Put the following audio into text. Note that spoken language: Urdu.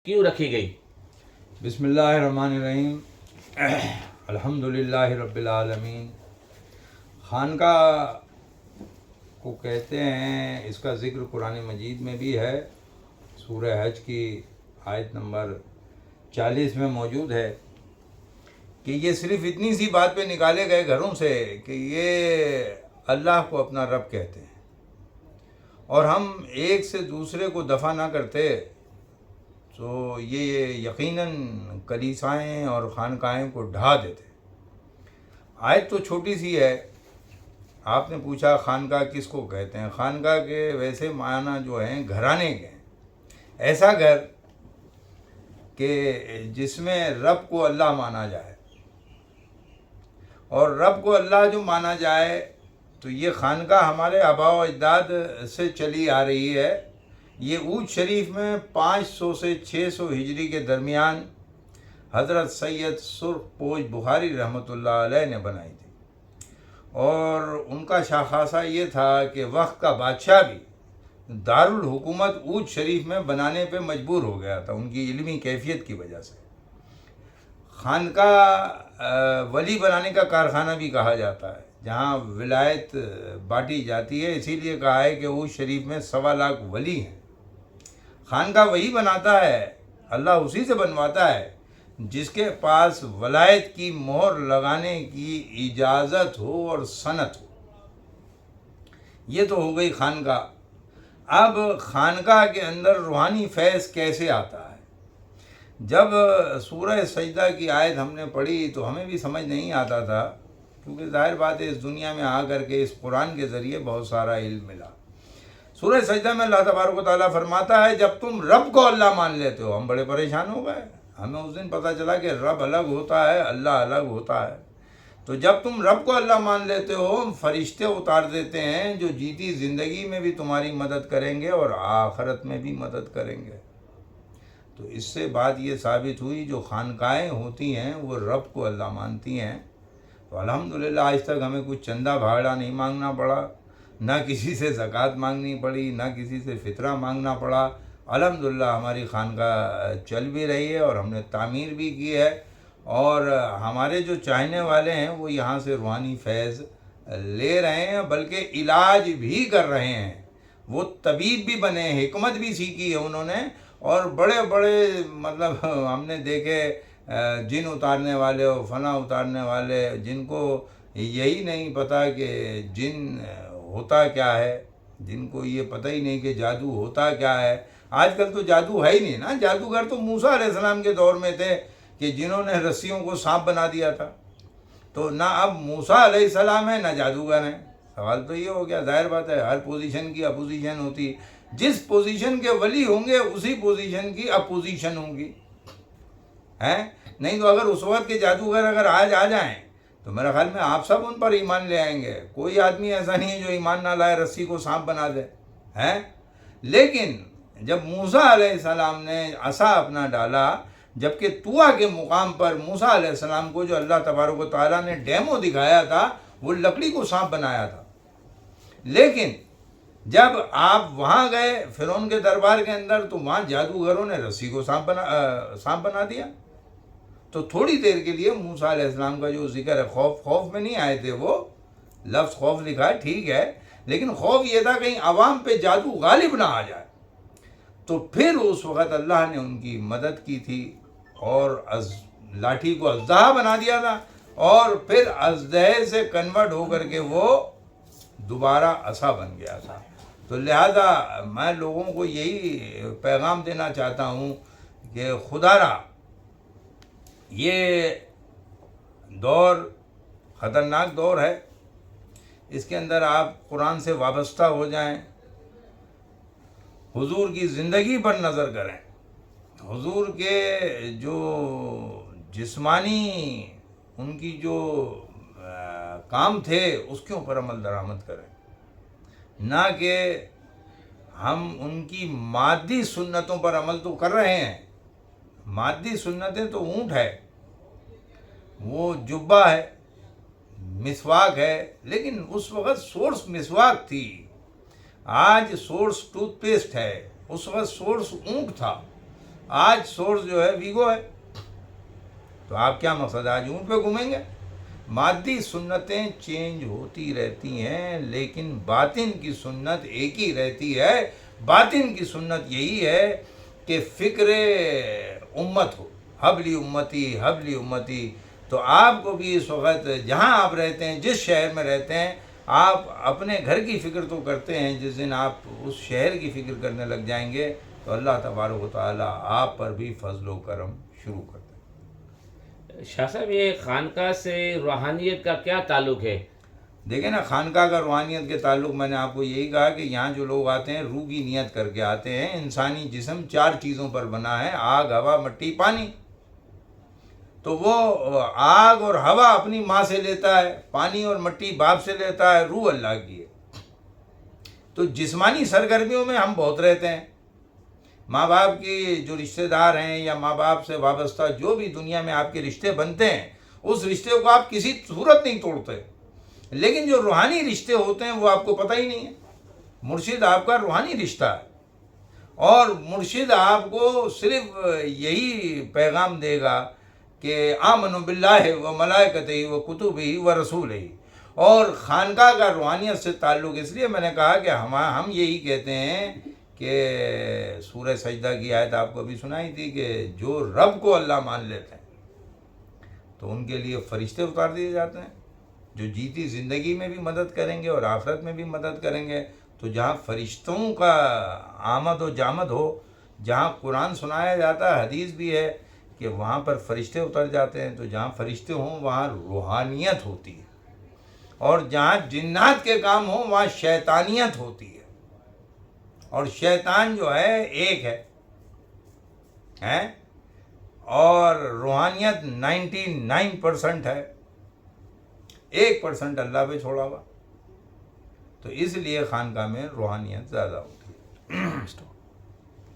کیوں رکھی گئی؟ بسم اللہ الرحمن الرحیم، الحمدللہ رب العالمین۔ خانقاہ کو کہتے ہیں، اس کا ذکر قرآن مجید میں بھی ہے، سورہ حج کی آیت نمبر 40 میں موجود ہے کہ یہ صرف اتنی سی بات پہ نکالے گئے گھروں سے کہ یہ اللہ کو اپنا رب کہتے ہیں، اور ہم ایک سے دوسرے کو دفع نہ کرتے تو یہ یقیناً کلیسائیں اور خانقاہیں کو ڈھا دیتے۔ آیت تو چھوٹی سی ہے۔ آپ نے پوچھا خانقاہ کس کو کہتے ہیں؟ خانقاہ کے ویسے معنی جو ہیں گھرانے کے ہیں، ایسا گھر کہ جس میں رب کو اللہ مانا جائے، اور رب کو اللہ جو مانا جائے تو یہ خانقاہ ہمارے آباء و اجداد سے چلی آ رہی ہے۔ یہ عود شریف میں 500 سے 600 ہجری کے درمیان حضرت سید سرخ پوش بخاری رحمۃ اللہ علیہ نے بنائی تھی، اور ان کا شاخصہ یہ تھا کہ وقت کا بادشاہ بھی دارالحکومت عود شریف میں بنانے پہ مجبور ہو گیا تھا، ان کی علمی کیفیت کی وجہ سے۔ خانقاہ ولی بنانے کا کارخانہ بھی کہا جاتا ہے، جہاں ولایت بانٹی جاتی ہے، اسی لیے کہا ہے کہ عود شریف میں 1.25 لاکھ ولی ہیں۔ خانقاہ وہی بناتا ہے، اللہ اسی سے بنواتا ہے جس کے پاس ولایت کی مہر لگانے کی اجازت ہو اور سند ہو۔ یہ تو ہو گئی خانقاہ۔ اب خانقاہ کے اندر روحانی فیض کیسے آتا ہے؟ جب سورہ سجدہ کی آیت ہم نے پڑھی تو ہمیں بھی سمجھ نہیں آتا تھا، کیونکہ ظاہر بات ہے اس دنیا میں آ کر کے اس قرآن کے ذریعے بہت سارا علم ملا۔ سورہ سجدہ میں اللہ تبارک و تعالیٰ فرماتا ہے جب تم رب کو اللہ مان لیتے ہو۔ ہم بڑے پریشان ہو گئے، ہمیں اس دن پتہ چلا کہ رب الگ ہوتا ہے، اللہ الگ ہوتا ہے۔ تو جب تم رب کو اللہ مان لیتے ہو، ہم فرشتے اتار دیتے ہیں جو جیتی زندگی میں بھی تمہاری مدد کریں گے اور آخرت میں بھی مدد کریں گے۔ تو اس سے بات یہ ثابت ہوئی جو خانقاہیں ہوتی ہیں وہ رب کو اللہ مانتی ہیں۔ تو الحمدللہ آج تک ہمیں کچھ چندہ بھاڑا نہیں مانگنا پڑا، نہ کسی سے زکوٰۃ مانگنی پڑی، نہ کسی سے فطرہ مانگنا پڑا۔ الحمدللہ ہماری خانقاہ چل بھی رہی ہے اور ہم نے تعمیر بھی کی ہے، اور ہمارے جو چاہنے والے ہیں وہ یہاں سے روحانی فیض لے رہے ہیں، بلکہ علاج بھی کر رہے ہیں۔ وہ طبیب بھی بنے، حکمت بھی سیکھی ہے انہوں نے، اور بڑے بڑے ہم نے دیکھے جن اتارنے والے اور فلاں اتارنے والے، جن کو یہی نہیں پتہ کہ جن ہوتا کیا ہے، جن کو یہ پتہ ہی نہیں کہ جادو ہوتا کیا ہے۔ آج کل تو جادو ہے ہی نہیں نا، جادوگر تو موسیٰ علیہ السلام کے دور میں تھے کہ جنہوں نے رسیوں کو سانپ بنا دیا تھا۔ تو نہ اب موسیٰ علیہ السلام ہے نہ جادوگر ہیں۔ سوال تو یہ ہو گیا، ظاہر بات ہے ہر پوزیشن کی اپوزیشن ہوتی، جس پوزیشن کے ولی ہوں گے اسی پوزیشن کی اپوزیشن ہوں گی، ہیں؟ نہیں تو اگر اس وقت کے جادوگر اگر آج آ جائیں تو میرا خیال میں آپ سب ان پر ایمان لے آئیں گے۔ کوئی آدمی ایسا نہیں ہے جو ایمان نہ لائے، رسی کو سانپ بنا دے، ہیں؟ لیکن جب موسیٰ علیہ السلام نے عصا اپنا ڈالا، جبکہ طوٰ کے مقام پر موسیٰ علیہ السلام کو جو اللہ تبارک و تعالیٰ نے ڈیمو دکھایا تھا وہ لکڑی کو سانپ بنایا تھا، لیکن جب آپ وہاں گئے فرعون کے دربار کے اندر تو وہاں جادوگروں نے رسی کو سانپ بنا دیا۔ تو تھوڑی دیر کے لیے موسیٰ علیہ السلام کا جو ذکر ہے، خوف میں نہیں آئے تھے، وہ لفظ خوف لکھا ہے ٹھیک ہے، لیکن خوف یہ تھا کہیں عوام پہ جادو غالب نہ آ جائے۔ تو پھر اس وقت اللہ نے ان کی مدد کی تھی اور لاٹھی کو اژدہا بنا دیا تھا، اور پھر اژدہے سے کنورٹ ہو کر کے وہ دوبارہ عصا بن گیا تھا۔ تو لہذا میں لوگوں کو یہی پیغام دینا چاہتا ہوں کہ خدا را یہ دور خطرناک دور ہے، اس کے اندر آپ قرآن سے وابستہ ہو جائیں، حضور کی زندگی پر نظر کریں، حضور کے جو جسمانی ان کی جو کام تھے اس کے اوپر عمل درآمد کریں، نہ کہ ہم ان کی مادی سنتوں پر عمل تو کر رہے ہیں۔ مادی سنتیں تو اونٹ ہے، وہ جبہ ہے، مسواک ہے، لیکن اس وقت سورس مسواک تھی، آج سورس ٹوتھ پیسٹ ہے، اس وقت سورس اونٹ تھا۔ آج سورس جو ہے ویگو ہے، تو آپ کیا مقصد آج اونٹ پہ گھومیں گے؟ مادی سنتیں چینج ہوتی رہتی ہیں، لیکن باطن کی سنت ایک ہی رہتی ہے۔ باطن کی سنت یہی ہے کہ فکر امت ہو، حبلی امتی حبلی امتی۔ تو آپ کو بھی اس وقت جہاں آپ رہتے ہیں، جس شہر میں رہتے ہیں، آپ اپنے گھر کی فکر تو کرتے ہیں، جس دن آپ اس شہر کی فکر کرنے لگ جائیں گے تو اللہ تبارک و تعالیٰ آپ پر بھی فضل و کرم شروع کر دیں۔ شاہ صاحب، یہ خانقاہ سے روحانیت کا کیا تعلق ہے؟ دیکھیں نا، خانقاہ کا روحانیت کے تعلق میں نے آپ کو یہی کہا کہ یہاں جو لوگ آتے ہیں روح کی نیت کر کے آتے ہیں۔ انسانی جسم 4 چیزوں پر بنا ہے، آگ، ہوا، مٹی، پانی۔ تو وہ آگ اور ہوا اپنی ماں سے لیتا ہے، پانی اور مٹی باپ سے لیتا ہے، روح اللہ کی ہے۔ تو جسمانی سرگرمیوں میں ہم بہت رہتے ہیں، ماں باپ کی جو رشتہ دار ہیں یا ماں باپ سے وابستہ جو بھی دنیا میں آپ کے رشتے بنتے ہیں، اس رشتے کو آپ کسی صورت نہیں توڑتے، لیکن جو روحانی رشتے ہوتے ہیں وہ آپ کو پتہ ہی نہیں ہے۔ مرشد آپ کا روحانی رشتہ ہے، اور مرشد آپ کو صرف یہی پیغام دے گا کہ آمنوا باللہ و ملائکتہ و کتبہ و رسولہ۔ اور خانقاہ کا روحانیت سے تعلق اس لیے میں نے کہا کہ ہم یہی کہتے ہیں کہ سورہ سجدہ کی آیت آپ کو بھی سنائی تھی کہ جو رب کو اللہ مان لیتے ہیں تو ان کے لیے فرشتے اتار دیے جاتے ہیں، جو جیتی زندگی میں بھی مدد کریں گے اور آخرت میں بھی مدد کریں گے۔ تو جہاں فرشتوں کا آمد و جامد ہو، جہاں قرآن سنایا جاتا ہے، حدیث بھی ہے کہ وہاں پر فرشتے اتر جاتے ہیں۔ تو جہاں فرشتے ہوں وہاں روحانیت ہوتی ہے، اور جہاں جنات کے کام ہوں وہاں شیطانیت ہوتی ہے، اور شیطان جو ہے ایک ہے اور روحانیت 99% ہے، 1% اللہ پہ چھوڑا ہوا۔ تو اس لیے خانقاہ میں روحانیت زیادہ ہوتی ہے۔